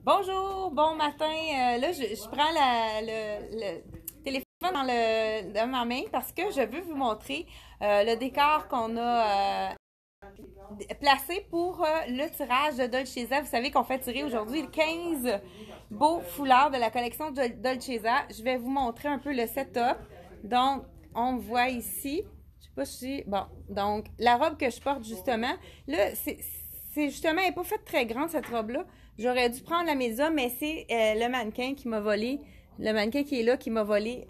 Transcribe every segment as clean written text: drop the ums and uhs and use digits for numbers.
Bonjour, bon matin. Là, je prends le téléphone dans ma main parce que je veux vous montrer le décor qu'on a placé pour le tirage de Dolcezza. Vous savez qu'on fait tirer aujourd'hui 15 beaux foulards de la collection de Dolcezza. Je vais vous montrer un peu le setup. Donc, on voit ici, je sais pas si... Bon, donc, la robe que je porte justement, là, c'est justement, elle n'est pas faite très grande cette robe-là. J'aurais dû prendre la média, mais c'est le mannequin qui m'a volé, le mannequin qui est là qui m'a volé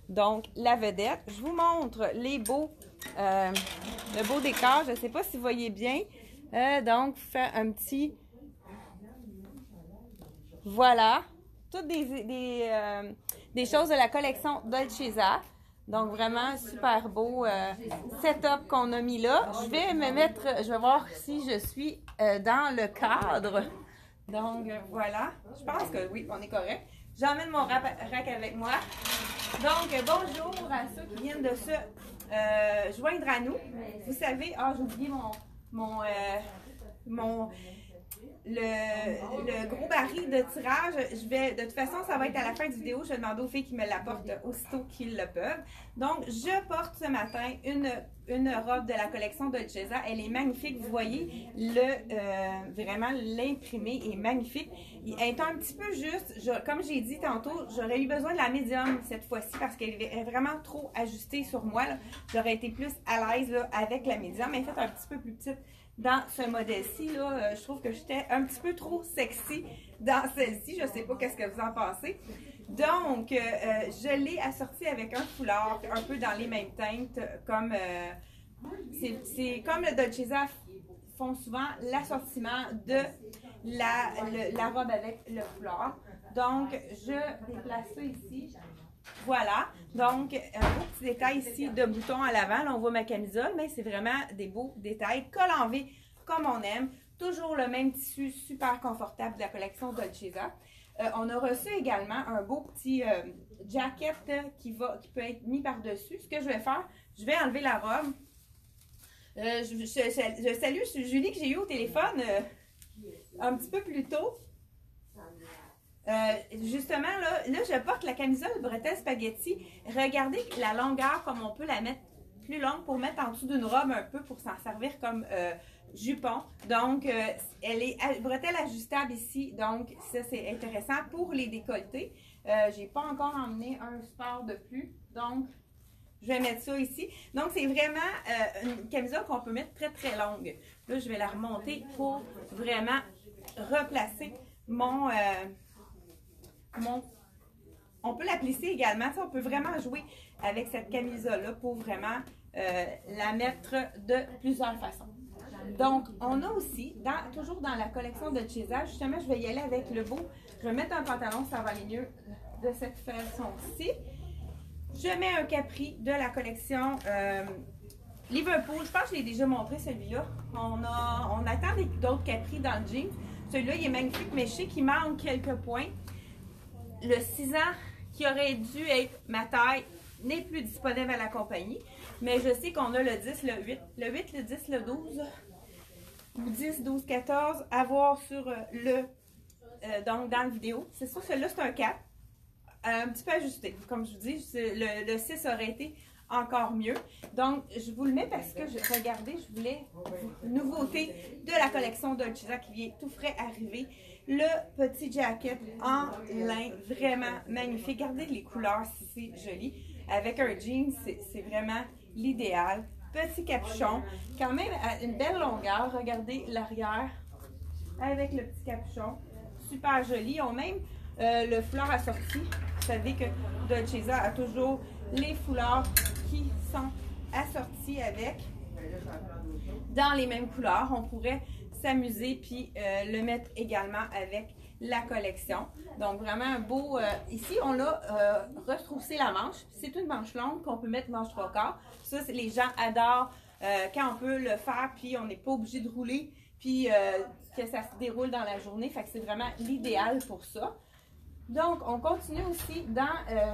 donc la vedette. Je vous montre le beau décor. Je ne sais pas si vous voyez bien. Donc, fait un petit... Voilà. Toutes des choses de la collection Dolcezza. Donc, vraiment super beau setup qu'on a mis là. Je vais me mettre, je vais voir si je suis dans le cadre. Donc, voilà. Je pense que oui, on est correct. J'emmène mon rack avec moi. Donc, bonjour à ceux qui viennent de se joindre à nous. Vous savez, j'ai oublié le gros baril de tirage. De toute façon, ça va être à la fin de la vidéo. Je vais demander aux filles qui me l'apportent aussitôt qu'ils le peuvent. Donc, je porte ce matin une robe de la collection Dolcezza. Elle est magnifique. Vous voyez, vraiment, l'imprimé est magnifique. Elle est un petit peu juste. Comme j'ai dit tantôt, j'aurais eu besoin de la médium cette fois-ci parce qu'elle est vraiment trop ajustée sur moi. J'aurais été plus à l'aise avec la médium. Elle est faite un petit peu plus petite. Dans ce modèle-ci, je trouve que j'étais un petit peu trop sexy dans celle-ci. Je ne sais pas qu'est-ce que vous en pensez. Donc, je l'ai assortie avec un foulard un peu dans les mêmes teintes. Comme c'est comme le Dolcezza font souvent l'assortiment de la robe avec le foulard. Donc, je déplace ça ici. Voilà, donc un beau petit détail ici de boutons à l'avant. Là, on voit ma camisole, mais c'est vraiment des beaux détails. Col en V comme on aime. Toujours le même tissu super confortable de la collection Dolcezza. On a reçu également un beau petit jacket qui peut être mis par-dessus. Ce que je vais faire, je vais enlever la robe. Je salue Julie que j'ai eu au téléphone un petit peu plus tôt. Justement, là, je porte la camisole bretelle spaghetti. Regardez la longueur, comme on peut la mettre plus longue pour mettre en dessous d'une robe un peu pour s'en servir comme jupon. Donc, elle est bretelle ajustable ici. Donc, ça, c'est intéressant pour les décolletés. J'ai pas encore emmené un sport de plus. Donc, je vais mettre ça ici. Donc, c'est vraiment une camisole qu'on peut mettre très, très longue. Là, je vais la remonter pour vraiment replacer on peut la plisser également. On peut vraiment jouer avec cette camisole-là pour vraiment la mettre de plusieurs façons. Donc, on a aussi, toujours dans la collection de Dolcezza, justement, je vais y aller avec le beau. Je vais mettre un pantalon, ça va aller mieux de cette façon-ci. Je mets un capri de la collection Liverpool. Je pense que je l'ai déjà montré celui-là. On attend d'autres capris dans le jean. Celui-là, il est magnifique, mais je sais qu'il manque quelques points. Le 6 ans qui aurait dû être ma taille n'est plus disponible à la compagnie. Mais je sais qu'on a le 10, le 8, le 8, le 10, le 12, ou 10, 12, 14 à voir sur donc dans la vidéo. C'est sûr, celui-là, c'est un 4. Un petit peu ajusté. Comme je vous dis, le 6 aurait été encore mieux. Donc, je vous le mets parce que, regardez, je voulais nouveauté de la collection Dolcezza qui vient tout frais arriver. Le petit jacket en lin, vraiment magnifique. Regardez les couleurs, c'est joli. Avec un jean, c'est vraiment l'idéal. Petit capuchon, quand même à une belle longueur. Regardez l'arrière avec le petit capuchon. Super joli. Ils ont même le foulard assorti. Vous savez que Dolcezza a toujours les foulards qui sont assortis avec dans les mêmes couleurs. On pourrait s'amuser puis le mettre également avec la collection. Donc vraiment un beau... ici, on a retroussé la manche. C'est une manche longue qu'on peut mettre manche 3/4. Ça, les gens adorent quand on peut le faire puis on n'est pas obligé de rouler puis que ça se déroule dans la journée. Fait que c'est vraiment l'idéal pour ça. Donc, on continue aussi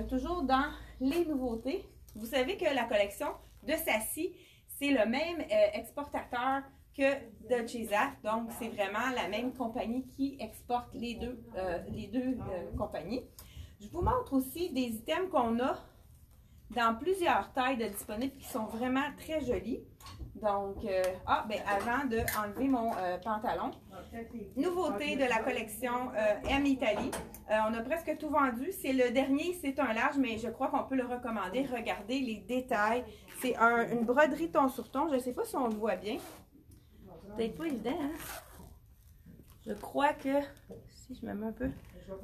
toujours dans les nouveautés. Vous savez que la collection de Sassy, c'est le même exportateur que Dolcezza. Donc, c'est vraiment la même compagnie qui exporte les deux compagnies. Je vous montre aussi des items qu'on a dans plusieurs tailles de disponibles qui sont vraiment très jolis. Donc, avant d'enlever mon pantalon, nouveauté de la collection M Italie. On a presque tout vendu. C'est le dernier, c'est un large, mais je crois qu'on peut le recommander. Regardez les détails. C'est une broderie ton sur ton. Je ne sais pas si on le voit bien. Peut-être pas évident, hein? Je crois que, si je me mets un peu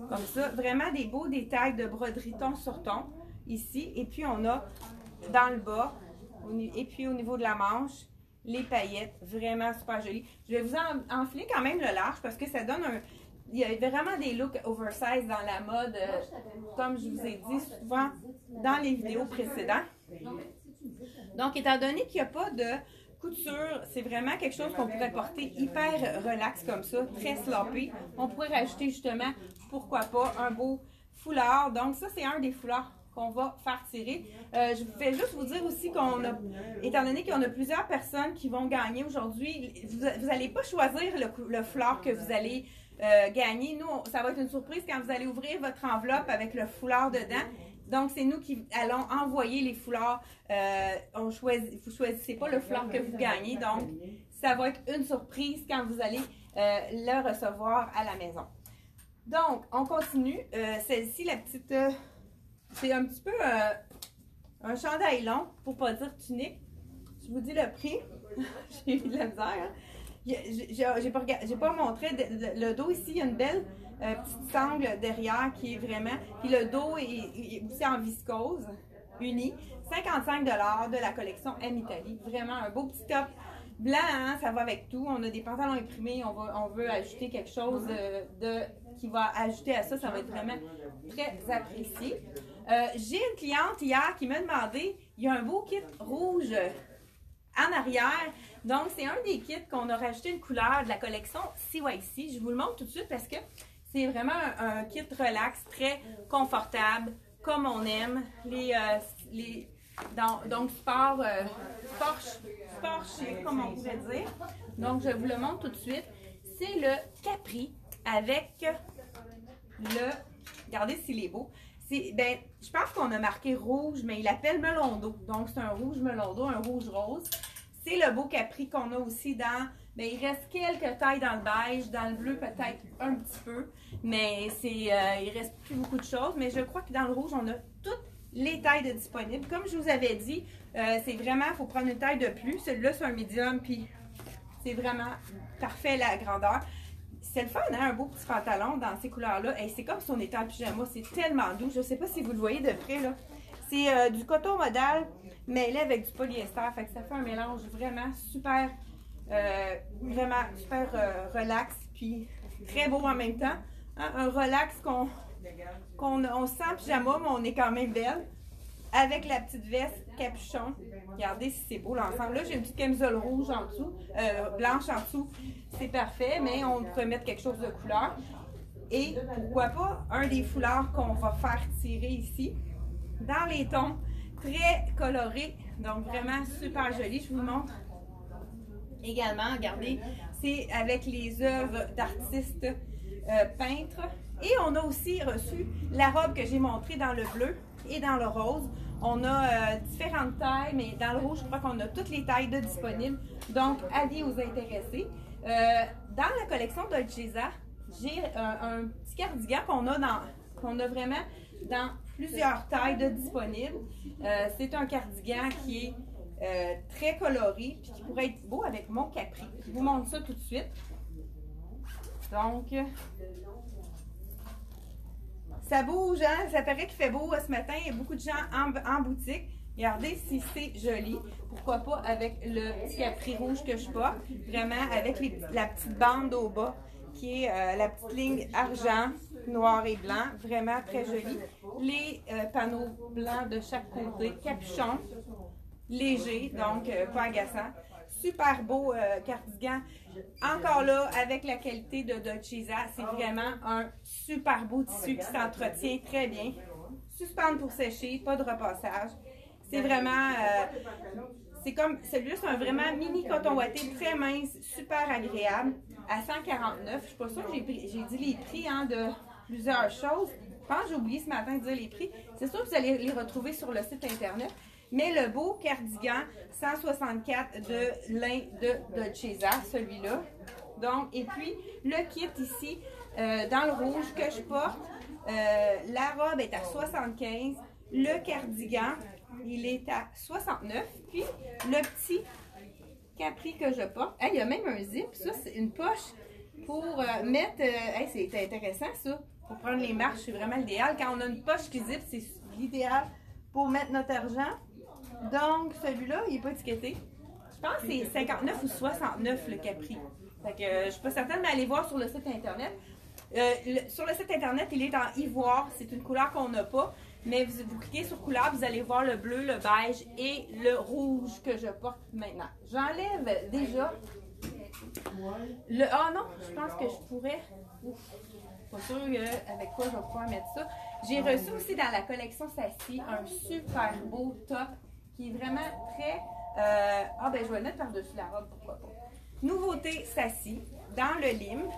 comme ça, vraiment des beaux détails de broderie ton sur ton ici. Et puis, on a dans le bas, et puis au niveau de la manche, les paillettes, vraiment super jolies. Je vais vous enfler quand même le large parce que ça donne un... Il y a vraiment des looks oversize dans la mode, comme je vous ai dit souvent dans les vidéos précédentes. Donc, étant donné qu'il n'y a pas de couture, c'est vraiment quelque chose qu'on pourrait porter hyper relax comme ça, très sloppy. On pourrait rajouter justement, pourquoi pas, un beau foulard. Donc, ça, c'est un des foulards qu'on va faire tirer. Je vais juste vous dire aussi qu'on a, étant donné qu'on a plusieurs personnes qui vont gagner aujourd'hui, vous n'allez pas choisir le foulard que vous allez gagner. Nous, ça va être une surprise quand vous allez ouvrir votre enveloppe avec le foulard dedans. Donc, c'est nous qui allons envoyer les foulards. Vous ne choisissez pas le foulard que vous gagnez. Donc, ça va être une surprise quand vous allez le recevoir à la maison. Donc, on continue. Celle-ci, la petite... c'est un petit peu un chandail long, pour ne pas dire tunique. Je vous dis le prix. J'ai eu de la misère. Hein? J'ai pas montré le dos ici. Il y a une belle petite sangle derrière qui est vraiment... Puis le dos est aussi en viscose, uni. 55 $ de la collection M Italie. Vraiment un beau petit top blanc, hein? Ça va avec tout. On a des pantalons imprimés. On veut ajouter quelque chose qui va ajouter à ça. Ça va être vraiment très apprécié. J'ai une cliente hier qui m'a demandé, il y a un beau kit rouge en arrière. Donc, c'est un des kits qu'on a rajouté une couleur de la collection CYC. Je vous le montre tout de suite parce que c'est vraiment un kit relax, très confortable, comme on aime. Donc, sport chic, comme on pourrait dire. Donc, je vous le montre tout de suite. C'est le Capri avec le... Regardez s'il est beau. Je pense qu'on a marqué rouge, mais il appelle melon d'eau. Donc, c'est un rouge melon d'eau, un rouge rose. C'est le beau Capri qu'on a aussi dans... il reste quelques tailles dans le beige, dans le bleu peut-être un petit peu. Mais il reste plus beaucoup de choses. Mais je crois que dans le rouge, on a toutes les tailles de disponibles. Comme je vous avais dit, c'est vraiment, il faut prendre une taille de plus. Celui-là, c'est un médium, puis c'est vraiment parfait la grandeur. C'est le fun, hein, un beau petit pantalon dans ces couleurs-là. C'est comme si on était en pyjama, c'est tellement doux. Je ne sais pas si vous le voyez de près, là. C'est du coton modal mêlé avec du polyester. Fait que ça fait un mélange vraiment super, relax, puis très beau en même temps. Hein, un relax on se sent en pyjama, mais on est quand même belle. Avec la petite veste capuchon. Regardez si c'est beau l'ensemble. Là, j'ai une petite camisole rouge en dessous, blanche en dessous. C'est parfait, mais on pourrait mettre quelque chose de couleur. Et pourquoi pas un des foulards qu'on va faire tirer ici, dans les tons très colorés. Donc vraiment super joli. Je vous montre également. Regardez, c'est avec les œuvres d'artistes peintres. Et on a aussi reçu la robe que j'ai montrée dans le bleu et dans le rose. On a différentes tailles, mais dans le rouge, je crois qu'on a toutes les tailles de disponibles. Donc, avis aux intéressés. Dans la collection Dolcezza, j'ai un petit cardigan qu'on a vraiment dans plusieurs tailles de disponibles. C'est un cardigan qui est très coloré et qui pourrait être beau avec mon Capri. Je vous montre ça tout de suite. Donc, ça bouge, hein? Ça paraît qu'il fait beau ce matin. Il y a beaucoup de gens en boutique. Regardez si c'est joli. Pourquoi pas avec le petit Capri rouge que je porte. Vraiment avec la petite bande au bas qui est la petite ligne argent, noir et blanc. Vraiment très joli. Les panneaux blancs de chaque côté. Capuchon léger, donc pas agaçant. Super beau cardigan. Encore là, avec la qualité de Dolcezza, c'est vraiment un super beau tissu qui s'entretient très bien. Suspendre pour sécher, pas de repassage. C'est vraiment, C'est comme, celui-là, c'est un vraiment mini coton ouaté, très mince, super agréable, à 149. Je suis pas sûre que j'ai dit les prix hein, de plusieurs choses. Je pense que j'ai oublié ce matin de dire les prix. C'est sûr que vous allez les retrouver sur le site internet. Mais le beau cardigan 164 de lin de Dolcezza, celui-là. Donc, et puis, le kit ici, dans le rouge que je porte, la robe est à 75. Le cardigan, il est à 69. Puis, le petit capri que je porte, il y a même un zip. Ça, c'est une poche pour mettre... c'est intéressant, ça. Pour prendre les marches, c'est vraiment l'idéal. Quand on a une poche qui zip, c'est l'idéal pour mettre notre argent. Donc, celui-là, il n'est pas étiqueté. Je pense que c'est 59 ou 69 le capri. Fait que, je ne suis pas certaine, mais allez voir sur le site internet. Sur le site internet, il est en ivoire. C'est une couleur qu'on n'a pas. Mais vous cliquez sur couleur, vous allez voir le bleu, le beige et le rouge que je porte maintenant. J'enlève déjà le... Ah non, je pense que je pourrais... Ouf, pas sûr avec quoi je vais pouvoir mettre ça. J'ai reçu aussi dans la collection Sassy un super beau top qui est vraiment très... je vais le mettre par-dessus la robe, pourquoi pas. Nouveauté Sassy, dans le lime.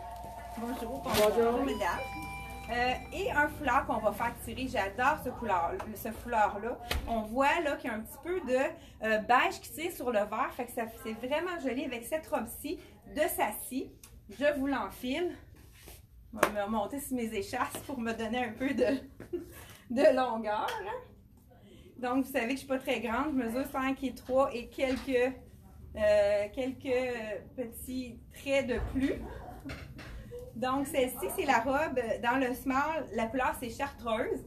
Bonjour, bonjour mesdames. Et un foulard qu'on va faire tirer. J'adore ce foulard-là. On voit là qu'il y a un petit peu de beige qui tire sur le vert. Fait que c'est vraiment joli avec cette robe-ci de Sassy. Je vous l'enfile. Je vais me monter sur mes échasses pour me donner un peu de longueur. Hein? Donc, vous savez que je ne suis pas très grande. Je mesure 5,3 et quelques petits traits de plus. Donc, celle-ci, c'est la robe dans le small. La couleur, c'est chartreuse.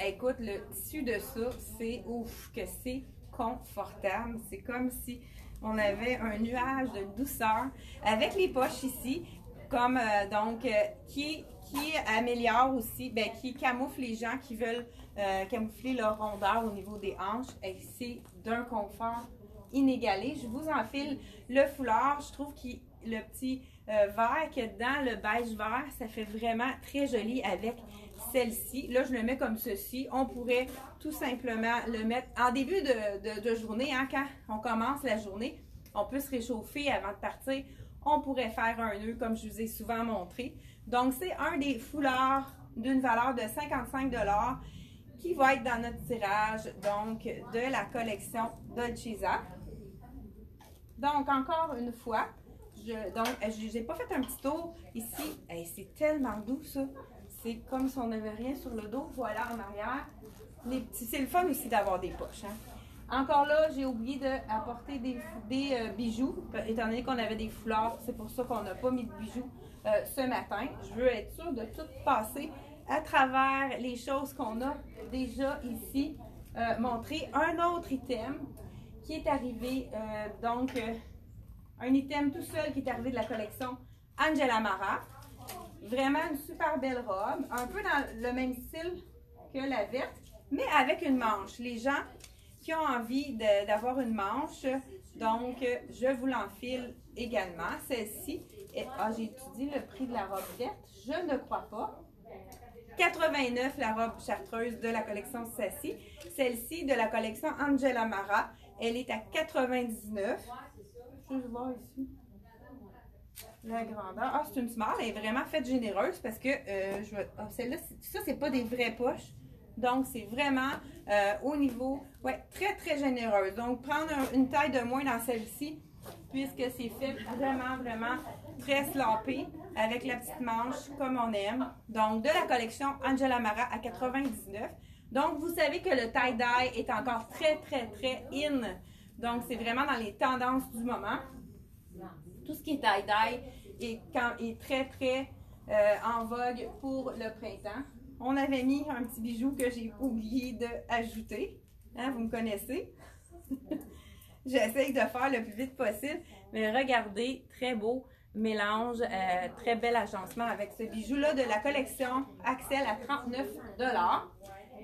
Écoute, le tissu de ça, c'est ouf, que c'est confortable. C'est comme si on avait un nuage de douceur avec les poches ici, comme qui améliore aussi, qui camoufle les gens qui veulent camoufler leur rondeur au niveau des hanches. Et c'est d'un confort inégalé. Je vous enfile le foulard. Je trouve que le petit vert qu'il y a dedans, le beige vert, ça fait vraiment très joli avec celle-ci. Là, je le mets comme ceci. On pourrait tout simplement le mettre en début de journée, hein, quand on commence la journée. On peut se réchauffer avant de partir. On pourrait faire un nœud, comme je vous ai souvent montré. Donc, c'est un des foulards d'une valeur de 55 $. Qui va être dans notre tirage, donc, de la collection Dolcezza. Donc, encore une fois, j'ai pas fait un petit tour ici. C'est tellement doux, ça. C'est comme si on n'avait rien sur le dos. Voilà, en arrière. C'est le fun aussi d'avoir des poches. Hein. Encore là, j'ai oublié d'apporter des bijoux, étant donné qu'on avait des foulards. C'est pour ça qu'on n'a pas mis de bijoux ce matin. Je veux être sûre de tout passer à travers les choses qu'on a déjà ici montrées. Un autre item qui est arrivé, un item tout seul qui est arrivé de la collection Angela Mara. Vraiment une super belle robe, un peu dans le même style que la verte, mais avec une manche. Les gens qui ont envie d'avoir une manche, donc je vous l'enfile également. Celle-ci, j'ai étudié le prix de la robe verte, je ne crois pas. 89 la robe chartreuse de la collection Sassy. Celle-ci de la collection Angela Mara, elle est à 99. Je vais voir ici la grandeur. Ah, c'est une small, elle est vraiment faite généreuse parce que celle-là, ça, c'est pas des vraies poches. Donc, c'est vraiment au niveau, très, très généreuse. Donc, prendre une taille de moins dans celle-ci, puisque c'est fait vraiment, vraiment très slappé avec la petite manche comme on aime. Donc, de la collection Angela Mara à 99. Donc, vous savez que le tie-dye est encore très, très, très in. Donc, c'est vraiment dans les tendances du moment. Tout ce qui est tie-dye est très, très en vogue pour le printemps. On avait mis un petit bijou que j'ai oublié d'ajouter. Hein, vous me connaissez. J'essaye de faire le plus vite possible. Mais regardez, très beau mélange, très bel agencement avec ce bijou-là de la collection Axel à 39 $.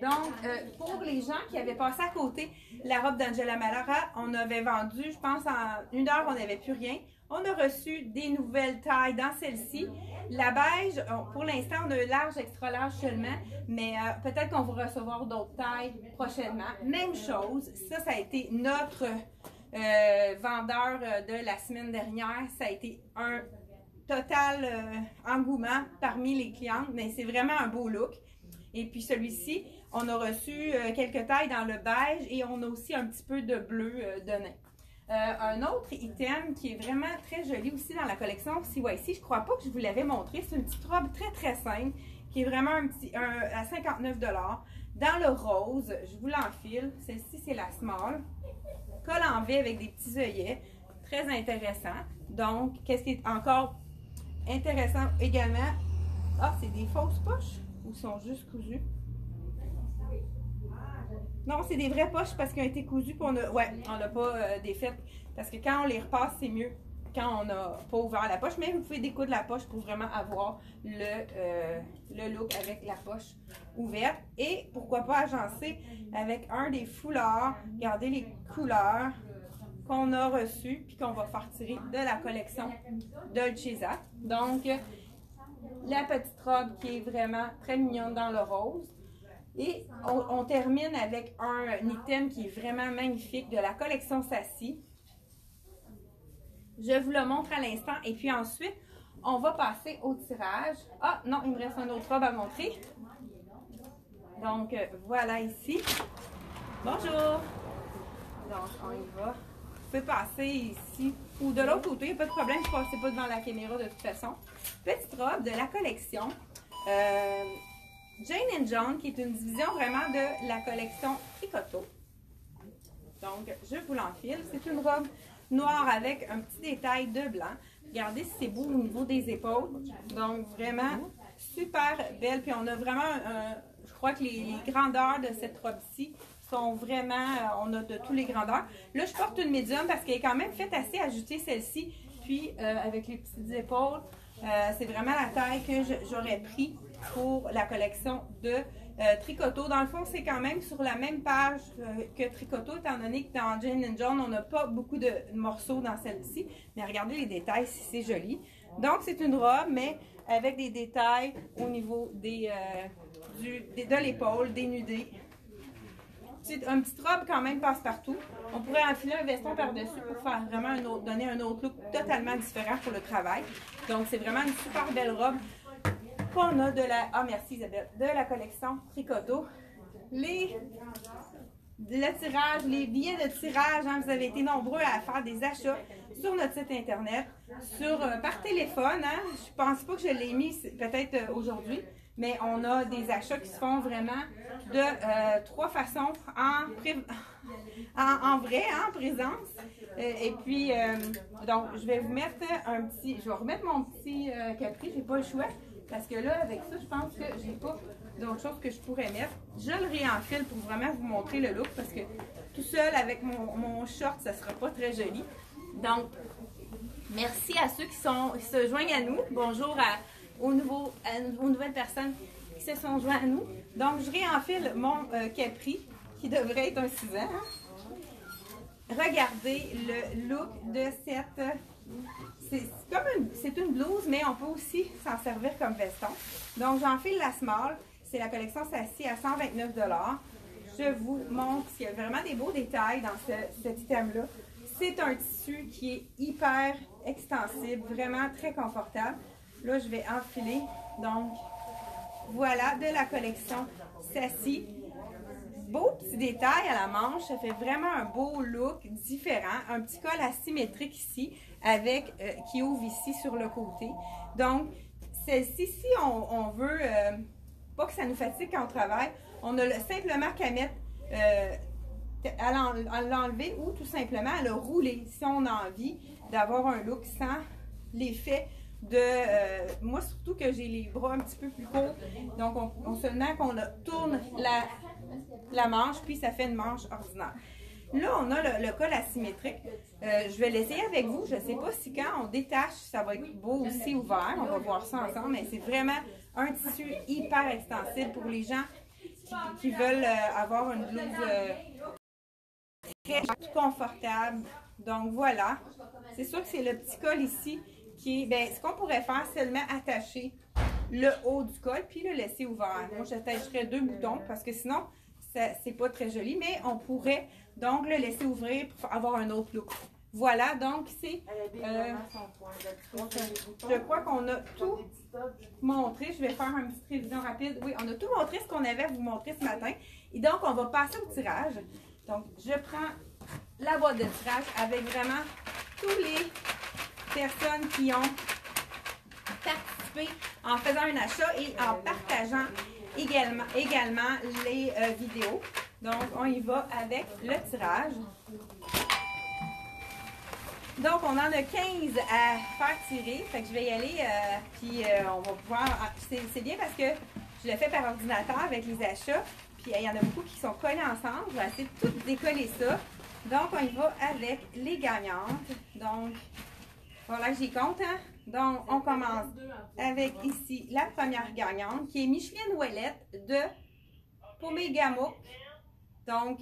Donc, pour les gens qui avaient passé à côté la robe d'Angela Mara, on avait vendu, je pense, en 1 heure, on n'avait plus rien. On a reçu des nouvelles tailles dans celle-ci. La beige, pour l'instant, on a un large, extra large seulement, mais peut-être qu'on va recevoir d'autres tailles prochainement. Même chose, ça a été notre vendeur de la semaine dernière. Ça a été un total engouement parmi les clientes, mais c'est vraiment un beau look. Et puis celui-ci, on a reçu quelques tailles dans le beige et on a aussi un petit peu de bleu de nain. Un autre item qui est vraiment très joli aussi dans la collection CYC, je ne crois pas que je vous l'avais montré, c'est une petite robe très très simple qui est vraiment à 59 $. Dans le rose, je vous l'enfile, celle-ci c'est la small, col en V avec des petits œillets, très intéressant. Donc, qu'est-ce qui est encore intéressant également, c'est des fausses poches ou sont juste cousues? Non, c'est des vraies poches parce qu'ils ont été cousus puis on n'a pas défaites. Parce que quand on les repasse, c'est mieux quand on n'a pas ouvert la poche. Mais vous pouvez découdre la poche pour vraiment avoir le look avec la poche ouverte. Et pourquoi pas agencer avec un des foulards. Regardez les couleurs qu'on a reçues puis qu'on va faire tirer de la collection Dolcezza. Donc, la petite robe qui est vraiment très mignonne dans le rose. Et on termine avec un item qui est vraiment magnifique de la collection Sassy. Je vous le montre à l'instant. Et puis ensuite, on va passer au tirage. Ah non, il me reste un autre robe à montrer. Donc, voilà ici. Bonjour. Donc, on y va. Vous pouvez passer ici ou de l'autre côté. Il n'y a pas de problème, je ne passez pas devant la caméra de toute façon. Petite robe de la collection. Jane & John, qui est une division vraiment de la collection Tricoto. Donc, je vous l'enfile. C'est une robe noire avec un petit détail de blanc. Regardez si c'est beau au niveau des épaules. Donc, vraiment super belle. Puis, on a vraiment, je crois que les grandeurs de cette robe-ci sont vraiment, on a de tous les grandeurs. Là, je porte une médium parce qu'elle est quand même faite assez ajustée, celle-ci. Puis, avec les petites épaules, c'est vraiment la taille que j'aurais pris pour la collection de Tricoto. Dans le fond, c'est quand même sur la même page que Tricoto, étant donné que dans Jane & John, on n'a pas beaucoup de morceaux dans celle-ci. Mais regardez les détails, c'est joli. Donc, c'est une robe, mais avec des détails au niveau de l'épaule, dénudée. C'est une petite robe quand même passe-partout. On pourrait enfiler un veston par-dessus pour faire vraiment donner un autre look totalement différent pour le travail. Donc, c'est vraiment une super belle robe qu'on a merci Isabelle, de la collection Tricoto. Le tirage, les billets de tirage, hein, vous avez été nombreux à faire des achats sur notre site internet, par téléphone. Hein, je pense pas que je l'ai mis peut-être aujourd'hui, mais on a des achats qui se font vraiment de 3 façons en vrai, en présence. Et puis, donc, je vais vous mettre je vais remettre mon petit capri, j'ai pas le choix. Parce que là, avec ça, je pense que j'ai pas d'autres choses que je pourrais mettre. Je le réenfile pour vraiment vous montrer le look parce que tout seul avec mon short, ça sera pas très joli. Donc, merci à ceux qui se joignent à nous. Bonjour aux nouvelles personnes qui se sont joints à nous. Donc, je réenfile mon capri qui devrait être un 6 ans. Regardez le look de cette... C'est une blouse, mais on peut aussi s'en servir comme veston. Donc, j'enfile la small. C'est la collection Sassy à 129 $. Je vous montre qu'il y a vraiment des beaux détails dans cet item-là. C'est un tissu qui est hyper extensible, vraiment très confortable. Là, je vais enfiler. Donc, voilà, de la collection Sassy. Beau petit détail à la manche, ça fait vraiment un beau look différent. Un petit col asymétrique ici, avec qui ouvre ici sur le côté. Donc, celle-ci, si on veut pas que ça nous fatigue quand on travaille, on a simplement qu'à mettre, à l'enlever ou tout simplement à le rouler si on a envie d'avoir un look sans l'effet de... moi, surtout que j'ai les bras un petit peu plus courts, donc on seulement qu'on tourne la manche, puis ça fait une manche ordinaire. Là, on a le col asymétrique. Je vais l'essayer avec vous. Je ne sais pas si quand on détache, ça va être beau aussi ouvert. On va voir ça ensemble, mais c'est vraiment un tissu hyper extensible pour les gens qui veulent avoir une blouse très confortable. Donc voilà. C'est sûr que c'est le petit col ici qui est, ben, ce qu'on pourrait faire, c'est seulement attacher le haut du col puis le laisser ouvert. Moi, j'attacherais 2 boutons parce que sinon, c'est pas très joli, mais on pourrait donc le laisser ouvrir pour avoir un autre look. Voilà, donc c'est... je crois qu'on a tout montré. Je vais faire une petite révision rapide. Oui, on a tout montré ce qu'on avait à vous montrer ce matin. Et donc, on va passer au tirage. Donc, je prends la boîte de tirage avec vraiment tous les personnes qui ont participé en faisant un achat et en partageant également les vidéos. Donc, on y va avec le tirage. Donc, on en a 15 à faire tirer. Fait que je vais y aller, puis on va pouvoir... C'est bien parce que je le fais par ordinateur avec les achats. Puis il y en a beaucoup qui sont collés ensemble. Je vais essayer de tout décoller ça. Donc, on y va avec les gagnantes. Donc, voilà, j'y compte. Hein? Donc, on commence avec ici la première gagnante qui est Micheline Ouellette de Pomégamouk. Donc,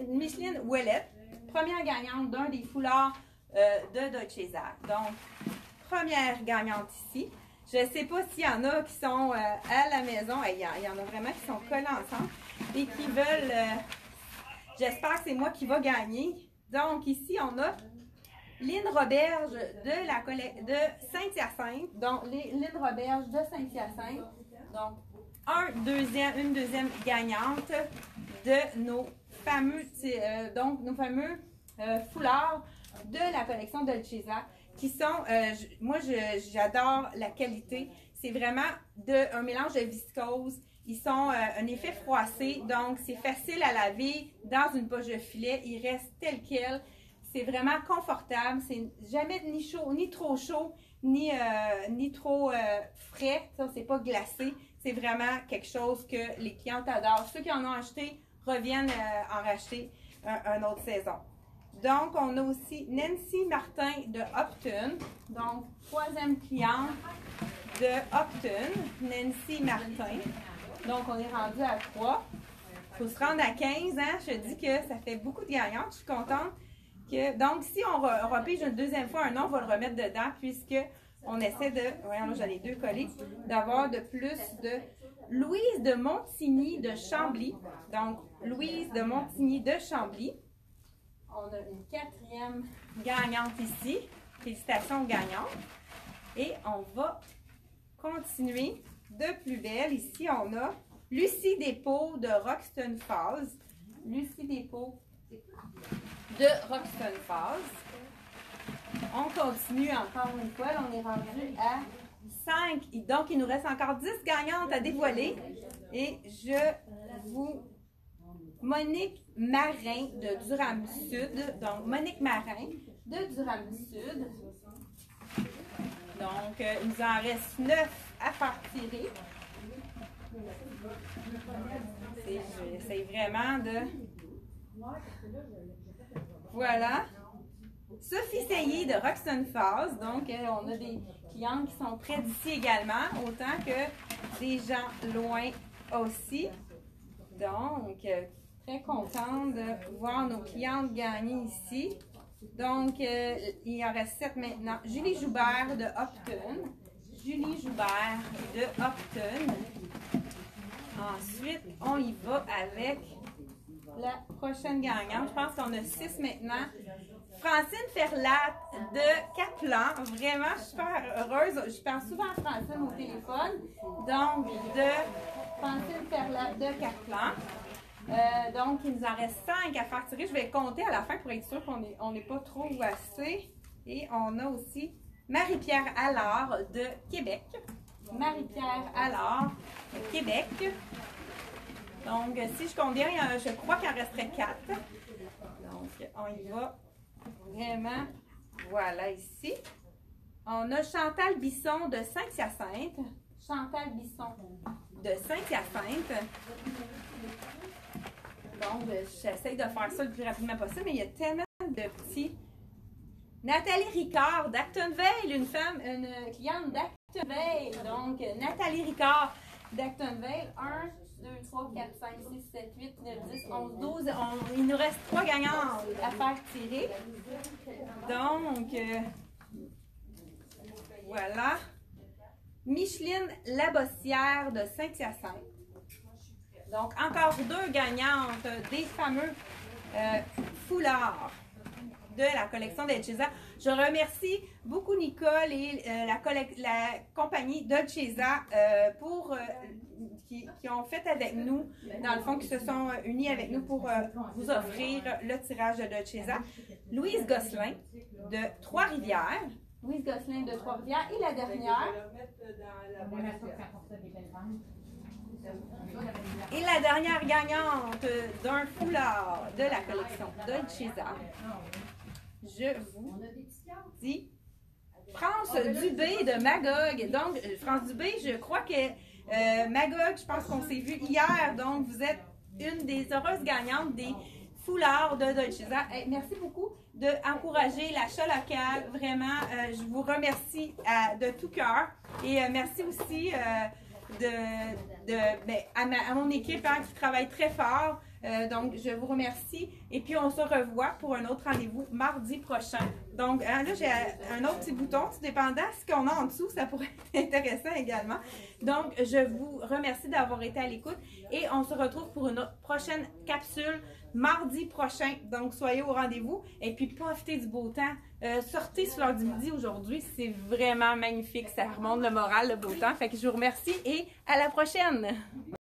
Micheline Ouellette, première gagnante d'un des foulards de Dolce Zar. Donc, première gagnante ici. Je ne sais pas s'il y en a qui sont à la maison. Il y en a vraiment qui sont collés ensemble et qui veulent... j'espère que c'est moi qui va gagner. Donc, ici, on a Lynn Roberge de Saint-Hyacinthe. Donc, Lynn Roberge de Saint-Hyacinthe. Donc, une deuxième gagnante de nos fameux, foulards de la collection Dolce Zar qui sont, moi j'adore la qualité, c'est vraiment un mélange de viscose, ils sont un effet froissé, donc c'est facile à laver dans une poche de filet, ils restent tels quels, c'est vraiment confortable, c'est jamais ni chaud, ni trop chaud, ni trop frais, ça c'est pas glacé, c'est vraiment quelque chose que les clientes adorent. Ceux qui en ont acheté reviennent en racheter une autre saison. Donc, on a aussi Nancy Martin de Upton. Donc, troisième cliente de Upton, Nancy Martin. Donc, on est rendu à 3. Il faut se rendre à 15. Hein? Je dis que ça fait beaucoup de gagnantes. Je suis contente. Donc, si on repige une deuxième fois un nom, on va le remettre dedans puisque on essaie de, voyons là, j'en ai 2 collés, d'avoir de plus de Louise de Montigny de Chambly. Donc, Louise de Montigny de Chambly. On a une 4e gagnante ici. Félicitations aux gagnantes. Et on va continuer de plus belle. Ici, on a Lucie Despaux de Roxton Falls. Lucie Despaux de Roxton Falls. On continue encore une fois. Là, on est rendu à 5. Donc, il nous reste encore 10 gagnantes à dévoiler. Et Monique Marin de Durham-Sud. Donc, Monique Marin de Durham-Sud. Donc, il nous en reste 9 à faire tirer. J'essaie vraiment de... Voilà. Sophie Seilly de Roxton Falls. Donc, on a des clientes qui sont près d'ici également, autant que des gens loin aussi. Donc, très contente de voir nos clientes gagner ici. Donc, il en reste 7 maintenant. Julie Joubert de Upton. Julie Joubert de Upton. Ensuite, on y va avec la prochaine gagnante. Je pense qu'on a 6 maintenant. Francine Ferlat de Caplan. Vraiment super heureuse. Je parle souvent à Francine au téléphone. Donc, de Francine Ferlat de Caplan. Donc, il nous en reste 5 à faire tirer. Je vais compter à la fin pour être sûr qu'on n'est pas trop assez. Et on a aussi Marie-Pierre Allard de Québec. Marie-Pierre Allard de Québec. Donc, si je compte bien, je crois qu'il en resterait 4. Donc, on y va vraiment. Voilà, ici. On a Chantal Bisson de Saint-Hyacinthe. Chantal Bisson de Saint-Hyacinthe. Donc, j'essaie de faire ça le plus rapidement possible, mais il y a tellement de petits. Nathalie Ricard d'Actonville, une cliente d'Actonville. Donc, Nathalie Ricard d'Actonville. 1, 2, 3, 4, 5, 6, 7, 8, 9, 10, 11, 12. Il nous reste 3 gagnantes à faire tirer. Donc, Voilà. Micheline Labossière de Saint-Hyacinthe. Donc, encore 2 gagnantes des fameux foulards de la collection Dolcezza. Je remercie beaucoup Nicole et la compagnie Dolcezza qui ont fait avec nous, dans le fond, qui se sont unis avec nous pour vous offrir le tirage de Dolcezza. Louise Gosselin de Trois-Rivières. Louise Gosselin de Trois-Rivières. Et la dernière. Et la dernière gagnante d'un foulard de la collection Dolcezza. Je vous dis France Dubé de Magog. Donc, France Dubé, je crois que Magog, je pense qu'on s'est vu hier. Donc, vous êtes une des heureuses gagnantes des foulards de Dolcezza. Merci beaucoup d'encourager l'achat local. Vraiment, je vous remercie de tout cœur. Et merci aussi à mon équipe qui travaille très fort. Donc, je vous remercie. Et puis, on se revoit pour un autre rendez-vous mardi prochain. Donc, là, j'ai un autre petit bouton. Tout dépendant de ce qu'on a en dessous, ça pourrait être intéressant également. Donc, je vous remercie d'avoir été à l'écoute. Et on se retrouve pour une prochaine capsule mardi prochain. Donc, soyez au rendez-vous. Et puis, profitez du beau temps. Sortez sur l'heure du midi aujourd'hui. C'est vraiment magnifique. Ça remonte le moral, le beau temps. Fait que je vous remercie et à la prochaine!